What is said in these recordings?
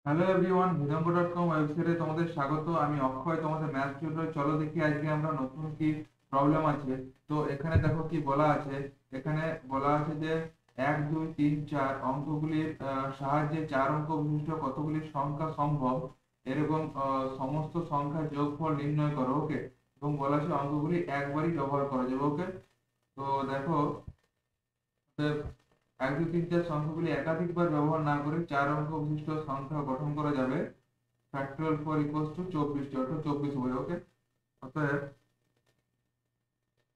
Hello everyone, ভেদাঙ্গ.কম ওয়েবসাইটে তোমাদের স্বাগত। আমি অক্ষয়, তোমাদের ম্যাথ টিউটর। চলো দেখি আজকে আমরা নতুন কি প্রবলেম আছে। তো এখানে দেখো কি বলা আছে। এখানে বলা আছে যে 1 2 3 4 অঙ্কগুলির সাহায্যে 4 অঙ্ক বিশিষ্ট কতগুলি সংখ্যা সম্ভব, এরকম সমস্ত সংখ্যার যোগফল নির্ণয় করো। ওকে। এবং বলা আছে অঙ্কগুলি একবারই ব্যবহার করা যাবে। ওকে। তো দেখো, 1 2 3 4 সংখ্যাগুলি একাধিকবার ব্যবহার না করে 4 অঙ্ক বিশিষ্ট সংখ্যা গঠন করা যাবে। ফ্যাক্টরিয়াল 4 = 24, অর্থাৎ 24 হবে। ওকে। অতএব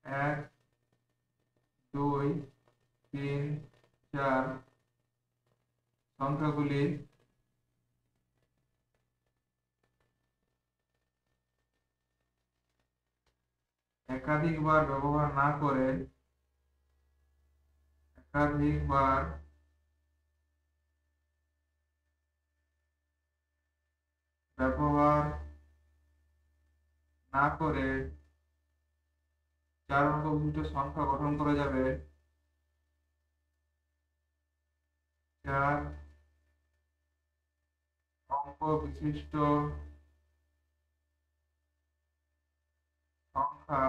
1 2 3 4 সংখ্যাগুলি একাধিকবার ব্যবহার না করে একাধিকবার ব্যবহার না করে 4 অঙ্ক বিশিষ্ট সংখ্যা গঠন করা যাবে। 4 অঙ্ক বিশিষ্ট সংখ্যা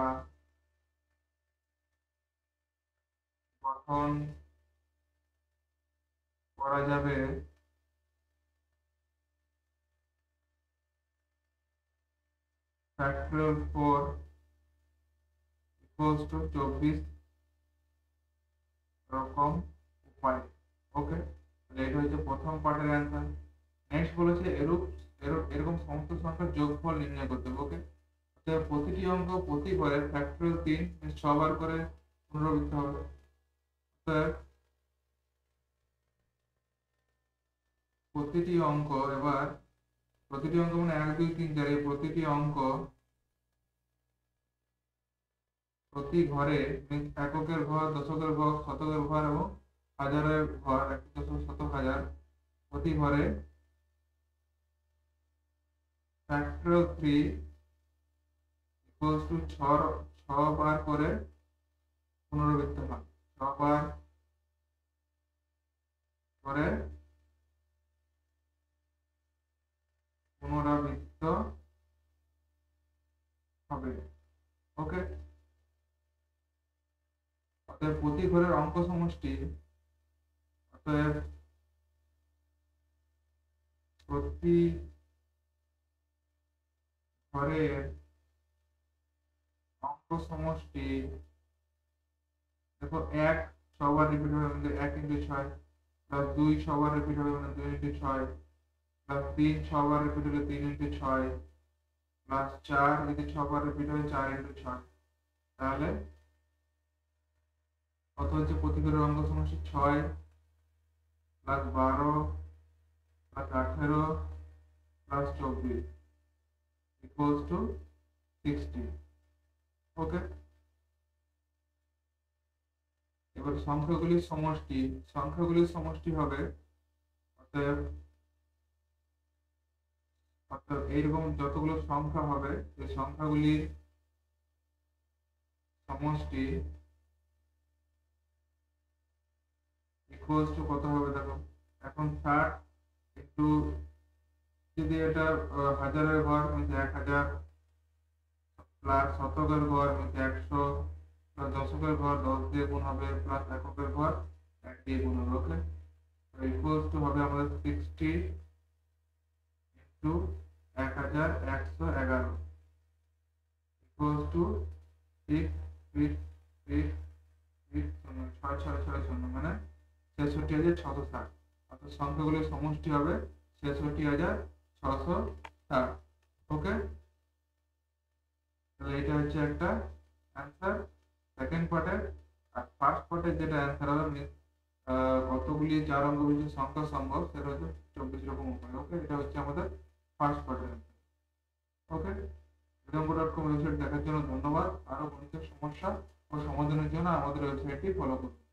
গঠন করা যাবে ফ্যাক্টরিয়াল 4 = 24 রকম উপায়। ওকে। এটা হচ্ছে প্রথম পার্টের অ্যান্সার। নেক্সট বলেছে এরকম সমস্ত সংখ্যার যোগফল নির্ণয় করতে হবে। ওকে। অতএব প্রতিটি অঙ্ক প্রতি ঘরের ফ্যাক্টরিয়াল 3 6 বার করে পুনরাবৃত্তি হবে। অতএব প্রতিটি অঙ্ক এবার প্রতিটি অঙ্ক মানে 1 2 3 4, এই প্রতিটি অঙ্ক প্রতি ঘরে এককের ঘর, দশকের ঘর, শতকের ঘর এবং হাজারের ঘর, 1 দশক শতক হাজার, প্রতি ঘরে ফ্যাক্টরিয়াল 3 = 6 করে পুনরাবৃত্তি হয়। 6 বার করে পুনরাবৃত্ত হবে। ওকে। অতএব প্রতি ঘরের অঙ্ক সমষ্টি, অতএব প্রতি ঘরের অঙ্ক সমষ্টি, দেখো 1 6 বার রিপিট হবে মানে 1 × 6, প্লাস 2 6 বার রিপিট হবে মানে 2 × 6, প্লাস 3 6 বার রিপিট হলে 3 × 6, প্লাস 4 যদি 6 বার রিপিট হয় 4 × 6। তাহলে কত হচ্ছে? প্রতি ঘরের অঙ্ক সমষ্টি 6 প্লাস 12 প্লাস 18 প্লাস 24 = 60। ওকে। এবার সংখ্যাগুলির সমষ্টি হবে। অতএব অর্থাৎ এইরকম যতগুলো সংখ্যা হবে, এই সংখ্যাগুলির সমষ্টি কত হবে দেখো। এখন 60 একটু, যদি এটা হাজারের ঘর মানে 1000, প্লাস শতকের ঘর মানে 100, প্লাস দশকের ঘর 10 দিয়ে গুণ হবে, প্লাস এককের ঘর 1 দিয়ে গুণ হবে। ওকে। হবে আমাদের 60 ইন্টু 1111 6 6 6 6 0 মানে 66,660। অর্থাৎ সংখ্যাগুলোর সমষ্টি হবে 66,660। ওকে। তাহলে এটা হচ্ছে একটা অ্যান্সার সেকেন্ড পার্টের। আর ফার্স্ট পার্টের যেটা অ্যান্সার হবে কতগুলি 4 অঙ্ক বিশিষ্ট সংখ্যা সম্ভব, সেটা হচ্ছে 24 রকম উপায়। ওকে। এটা হচ্ছে আমাদের ফার্স্ট পার্টের অ্যান্সার। ওকে। ভেদাঙ্গ.কম ওয়েবসাইট দেখার জন্য ধন্যবাদ। আরো গণিতের সমস্যা ও সমাধানের জন্য আমাদের ওয়েবসাইটটি ফলো করুন।